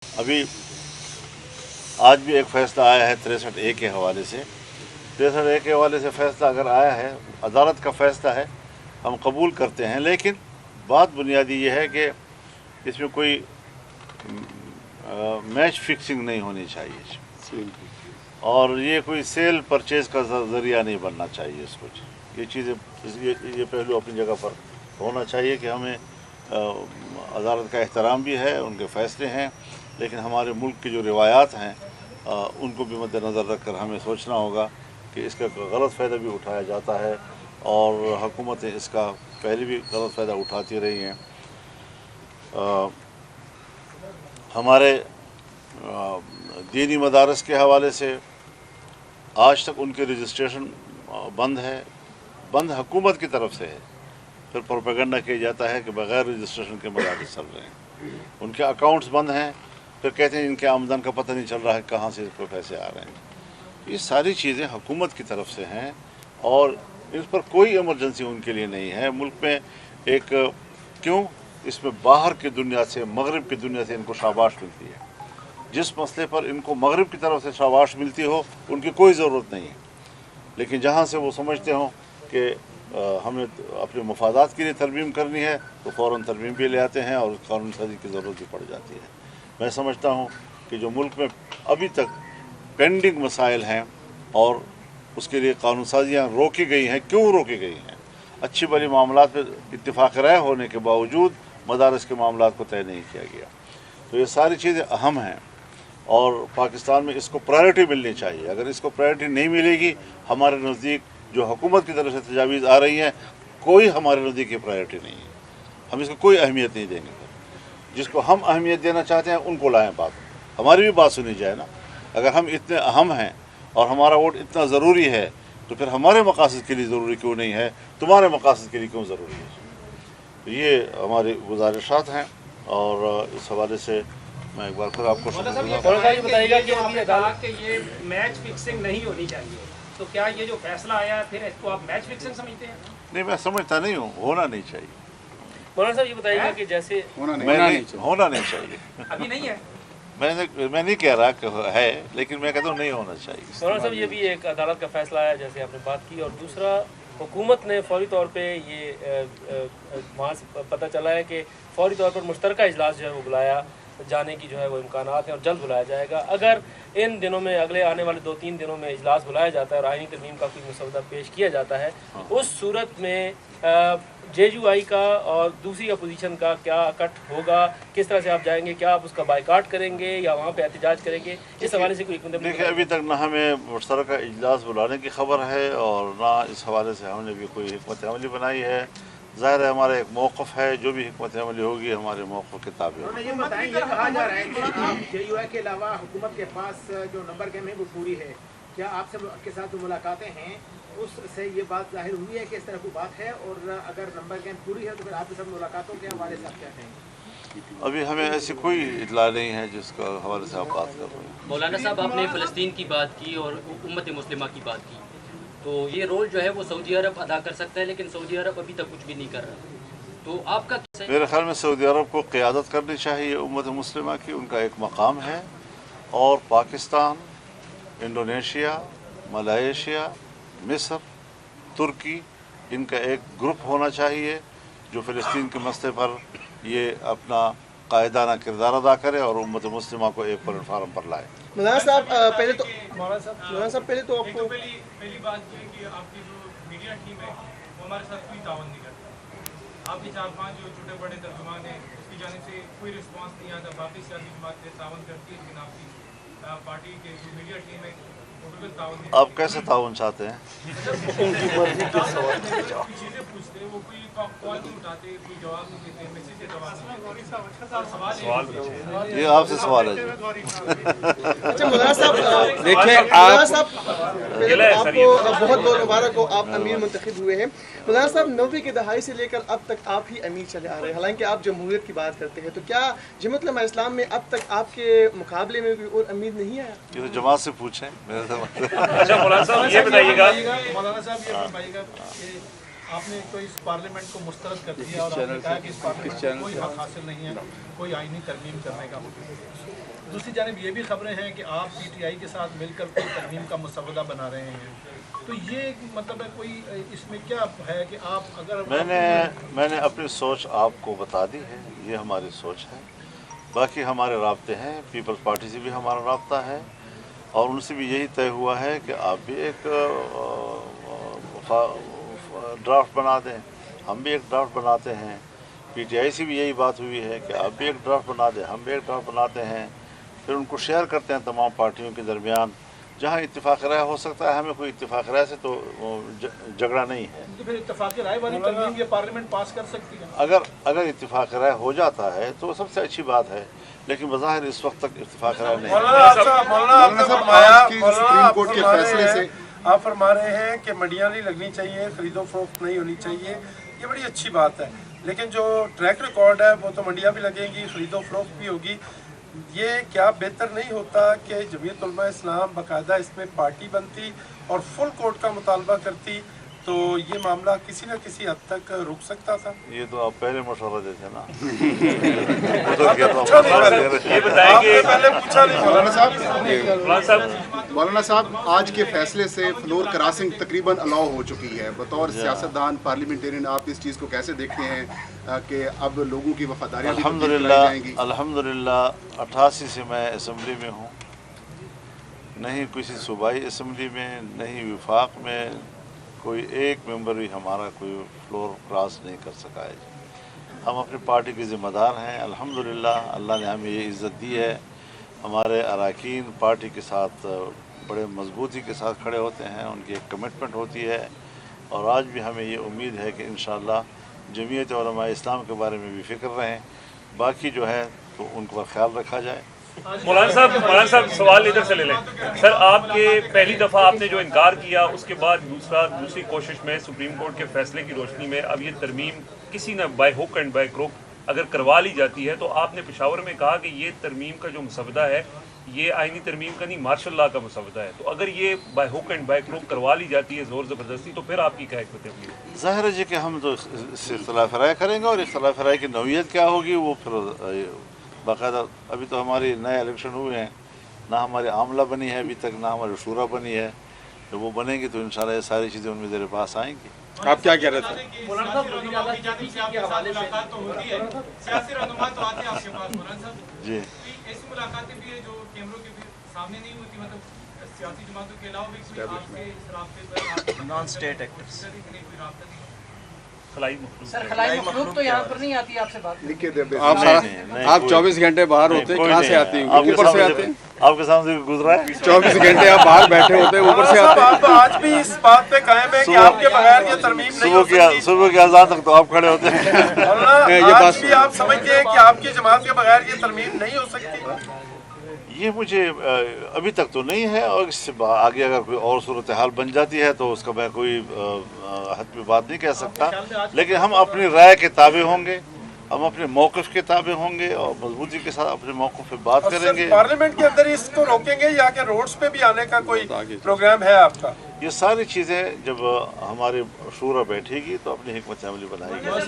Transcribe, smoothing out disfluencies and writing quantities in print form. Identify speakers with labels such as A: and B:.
A: अभी आज भी एक फ़ैसला आया है 63A के हवाले से। 63A के हवाले से फ़ैसला अगर आया है, अदालत का फ़ैसला है, हम कबूल करते हैं, लेकिन बात बुनियादी ये है कि इसमें कोई मैच फिक्सिंग नहीं होनी चाहिए और ये कोई सेल परचेज़ का ज़रिया नहीं बनना चाहिए इसको। ये चीज़ें ये पहलू अपनी जगह पर होना चाहिए कि हमें अदालत का एहतराम भी है, उनके फ़ैसले हैं, लेकिन हमारे मुल्क की जो रिवायात हैं उनको भी मद्देनज़र रखकर हमें सोचना होगा कि इसका गलत फ़ायदा भी उठाया जाता है और हुकूमतें इसका पहले भी गलत फ़ायदा उठाती रही हैं। हमारे दीनी मदारस के हवाले से आज तक उनके रजिस्ट्रेशन बंद हुकूमत की तरफ से है। फिर प्रोपेगेंडा किया जाता है कि बग़ैर रजिस्ट्रेशन के मदारस चल रहे हैं, उनके अकाउंट्स बंद हैं, फिर कहते हैं इनके आमदन का पता नहीं चल रहा है कहाँ से इसको पैसे आ रहे हैं। ये सारी चीज़ें हुकूमत की तरफ से हैं और इस पर कोई इमरजेंसी उनके लिए नहीं है। मुल्क में एक क्यों इसमें बाहर की दुनिया से, मगरिब की दुनिया से इनको शाबाश मिलती है। जिस मसले पर इनको मगरिब की तरफ से शाबाश मिलती हो उनकी कोई ज़रूरत नहीं है, लेकिन जहाँ से वो समझते हों कि हमें अपने मफादात के लिए तरमीम करनी है तो फ़ौरन तरमीम भी ले आते हैं और कानून साजी की ज़रूरत भी पड़ जाती है। मैं समझता हूँ कि जो मुल्क में अभी तक पेंडिंग मसाइल हैं और उसके लिए कानून साजियाँ रोकी गई हैं, क्यों रोकी गई हैं? अच्छी भली मामलात पर इत्तिफाक राय होने के बावजूद मदारस के मामलात को तय नहीं किया गया। तो ये सारी चीज़ें अहम हैं और पाकिस्तान में इसको प्रायोरिटी मिलनी चाहिए। अगर इसको प्रायोरिटी नहीं मिलेगी, हमारे नज़दीक जो हुकूमत की तरफ से तजावीज़ आ रही हैं, कोई हमारे नज़दीक की प्रायोरिटी नहीं है, हम इसको कोई अहमियत नहीं देंगे। जिसको हम अहमियत देना चाहते हैं उनको लाएं बात, हमारी भी बात सुनी जाए ना। अगर हम इतने अहम हैं और हमारा वोट इतना ज़रूरी है तो फिर हमारे मकासद के लिए ज़रूरी क्यों नहीं है, तुम्हारे मकासद के लिए क्यों ज़रूरी है? तो ये हमारी गुजारिशात हैं और इस हवाले से मैं एक बार फिर आपको
B: बताइएगा कि अभी अदालत के ये मैच फिक्सिंग नहीं होनी चाहिए, तो क्या ये जो फैसला आया फिर इसको आप मैच फिक्सिंग समझते हैं?
A: नहीं, मैं समझता नहीं हूँ, होना नहीं चाहिए।
B: मौलाना साहब ये बताइएगा कि जैसे
A: होना नहीं चाहिए।
B: अभी नहीं है,
A: मैं नहीं कह रहा कि है, लेकिन मैं कहता हूँ नहीं होना चाहिए।
B: मौलाना साहब ये भी एक अदालत का फैसला आया जैसे आपने बात की, और दूसरा हुकूमत ने फौरी तौर पे ये वहाँ से पता चला है कि फौरी तौर पर मुश्तरका इजलास जो है वो बुलाया जाने की जो है वो इम्कानात हैं और जल्द बुलाया जाएगा। अगर इन दिनों में, अगले आने वाले 2-3 दिनों में इजलास बुलाया जाता है और आईनी तरमीम का कोई मसौदा पेश किया जाता है, उस सूरत में JUI का और दूसरी अपोजिशन का क्या कट होगा, किस तरह से आप जाएंगे? क्या आप उसका बाइकाट करेंगे या वहाँ पे एहतजाज करेंगे? इस हवाले से कोई
A: देखिए, अभी तक ना हमें मुश्तरका इजलास बुलाने की खबर है और ना इस हवाले से हमने भी कोई हिकमत अमली बनाई है। ज़ाहिर है हमारा एक मौक़िफ़ है, जो भी हिकमत अमली होगी हमारे मौक़िफ़ के ताबे होगी।
C: ये बताएं, ये कहा जा रहा है कि JUI के अलावा हुकूमत के पास जो नंबर गेम है वो पूरी है। क्या आपसे के साथ जो मुलाकातें हैं उससे ये बात जाहिर हुई है कि इस तरह की बात है, और अगर नंबर गेम पूरी है तो फिर आपके साथ मुलाकातों के हवाले से आप क्या कहेंगे?
A: अभी हमें ऐसी कोई इतला नहीं है जिसका हवाले से आप बात कर रहे हैं।
D: मौलाना साहब, आपने फ़लस्तीन की बात की और उम्मत मुस्लिमा की बात की, तो ये रोल जो है वो सऊदी अरब अदा कर सकता है, लेकिन सऊदी अरब अभी तक कुछ भी नहीं कर रहा। तो आपका
A: मेरे ख्याल में सऊदी अरब को क़ियादत करनी चाहिए उम्मत मुस्लिमा की, उनका एक मकाम है। और पाकिस्तान, इंडोनेशिया, मलेशिया, मिस्र, तुर्की, इनका एक ग्रुप होना चाहिए जो फ़लस्तीन के मसले पर ये अपना कायदाना किरदार अदा करे और उम्मत मुस्लिमा को एक प्लेटफार्म पर लाए।
E: मौलाना साहब पहले तो आपको
F: पहली बात ये कि आपकी जो मीडिया टीम है वो हमारे साथ कोई तावन नहीं करती। आपके 4-5 जो छोटे बड़े तर्जुमान हैं उसकी जाने से कोई रिस्पांस नहीं आता। बाकी सियासी जमातें तावन करती है, लेकिन आपकी पार्टी के जो मीडिया टीम है वो बिल्कुल तावन नहीं।
A: आप कैसे ताउन चाहते हैं?
F: चीज़ें पूछते हैं, वो कोई कॉल नहीं उठाते, कोई जवाब नहीं देते, मैसेज से जवाब नहीं देते। सवाल
A: ये आपसे सवाल है जी।
E: अच्छा मौलाना साहब,
G: देखिए
E: पहले तो आपको बहुत बहुत मुबारक हो, आप अमीर मुंतखब हुए हैं। मौलाना साहब, 90 की दहाई से लेकर अब तक आप ही अमीर चले आ रहे हैं, हालांकि आप जमहूरियत की बात करते हैं, तो क्या जमात इस्लाम में अब तक आपके मुकाबले में कोई और अमीर नहीं आया?
A: ये तो जमात से पूछें, मेरे से
B: अच्छा मौलाना साहब ये बताइएगा,
F: मौलाना साहब ये बताइएगा कि आपने तो इस पार्लियामेंट को मुस्तरद कर दिया और आपने कहा कि इस पार्लियामेंट को कोई हक हासिल नहीं है कोई आईनी तरमीम करने का।
G: दूसरी जानिब ये भी खबरें हैं कि आप PTI के साथ मिलकर कोई तरमीम का मसवदा बना रहे हैं, तो ये मतलब है कोई इसमें क्या है कि आप अगर
A: मैंने अपनी सोच आपको बता दी है, ये हमारी सोच है। बाकी हमारे राब्ते हैं, पीपल्स पार्टी से भी हमारा राब्ता है और उनसे भी यही तय हुआ है कि आप भी एक ड्राफ्ट बना दें, हम भी एक ड्राफ्ट बनाते हैं। PTI से भी यही बात हुई है कि आप भी एक ड्राफ्ट बना दें, हम भी एक ड्राफ्ट बनाते हैं, फिर उनको शेयर करते हैं तमाम पार्टियों के दरमियान। जहाँ इत्तेफाक राय हो सकता है, हमें कोई इत्तेफाक राय से तो झगड़ा नहीं है।
G: तो फिर इत्तेफाक राय वाली तरमीम ये पार्लियामेंट पास कर सकती है?
A: अगर इत्तेफाक राय हो जाता है तो सबसे अच्छी बात है, लेकिन बज़ाहिर इस वक्त तक इत्तेफाक राय नहीं है।
H: आप फरमा रहे हैं कि मंडियाँ नहीं लगनी चाहिए, खरीदो फरोख्त नहीं होनी चाहिए, ये बड़ी अच्छी बात है, लेकिन जो ट्रैक रिकॉर्ड है वो तो मंडियाँ भी लगेंगी, खरीदो फरोख्त भी होगी। ये क्या बेहतर नहीं होता कि जमीयत उलमा इस्लाम बाकायदा इसमें पार्टी बनती और फुल कोर्ट का मुतालबा करती, तो ये मामला किसी न किसी हद तक रुक सकता था?
A: ये तो आप पहले मशवरा देते ना।
I: ये बताएंगे
J: मौलाना साहब, आज के फैसले से फ्लोर क्रॉसिंग तकरीबन अलाउ हो चुकी है। बतौर सियासतदान पार्लियामेंटेरियन आप इस चीज़ को कैसे देखते हैं कि अब लोगों की वफादारी?
A: अल्हम्दुलिल्लाह 88 से मैं असम्बली में हूँ, नहीं किसी सूबाई असम्बली में, नहीं विफाक में कोई एक मेंबर भी हमारा कोई फ्लोर क्रॉस नहीं कर सका है। हम अपनी पार्टी के ज़िम्मेदार हैं। अल्हम्दुलिल्लाह अल्लाह ने हमें ये इज़्ज़त दी है। हमारे अरकान पार्टी के साथ बड़े मजबूती के साथ खड़े होते हैं, उनकी एक कमिटमेंट होती है और आज भी हमें ये उम्मीद है कि इंशाअल्लाह जमीयत उलमा इस्लाम के बारे में भी फ़िक्र रहें, बाकी जो है तो उनका ख्याल रखा जाए।
I: मौलाना साहब सवाल इधर से ले लें। सर, आपके पहली दफ़ा आपने जो इनकार किया, उसके बाद दूसरी कोशिश में सुप्रीम कोर्ट के फैसले की रोशनी में अब ये तरमीम किसी न by hook and by crook अगर करवा ली जाती है, तो आपने पेशावर में कहा कि ये तरमीम का जो मसवदा है ये आइनी तरमीम का नहीं, मार्शल लॉ का मसवदा है। तो अगर ये by hook and by crook करवा ली जाती है ज़ोर ज़बरदस्ती, तो फिर आपकी क्या हिकमत है?
A: ज़ाहिर है जी कि हम तो इससे इख्तिलाफ राय करेंगे और इख्तिलाफ राय की नौइयत क्या होगी वो फिर बाकायदा। अभी तो हमारी नए इलेक्शन हुए हैं, ना हमारी आमला बनी है अभी तक, ना हमारी शूरा बनी है। जब वो बनेंगी तो इंशाल्लाह ये सारी चीज़ें उनमें मेरे पास आएंगी।
J: आप क्या कह रहे थे?
A: जी,
F: ऐसी मुलाकातें भी है जो कैमरों के सामने नहीं होती, मतलब सियासी जमातों के अलावा भी कोई आपसे इस रास्ते पर
K: नॉन स्टेट एक्टर्स
B: सर खलाई मखलूक तो यहाँ पर नहीं आती आपसे बात?
J: आप 24 घंटे बाहर होते हैं, कहाँ से आती हैं? ऊपर से आते हैं?
A: आपके सामने गुजरा है
J: 24 घंटे आप बाहर बैठे होते हैं, ऊपर से आते हैं?
H: आप आज भी इस बात पे कायम है कि आपके बगैर ये तरमीम नहीं हो सकती?
A: सुबह की अज़ान तक तो आप खड़े होते हैं।
H: आज भी आप समझते हैं कि आपकी जमात के बगैर ये तरमीम नहीं हो सकती?
A: ये मुझे अभी तक तो नहीं है, और इससे आगे अगर कोई और सूरत हाल बन जाती है तो उसका मैं कोई हद पे बात नहीं कह सकता, लेकिन हम अपनी राय के ताबे होंगे, हम अपने मौक़िफ़ के ताबे होंगे और मजबूती के साथ अपने मौक़िफ़ पे बात करेंगे।
H: पार्लियामेंट के अंदर इसको रोकेंगे या कि रोड्स पे भी आने का कोई प्रोग्राम है आपका?
A: ये सारी चीज़ें जब हमारी शूरा बैठेगी तो अपनी हिकमत अमली बनाएगी।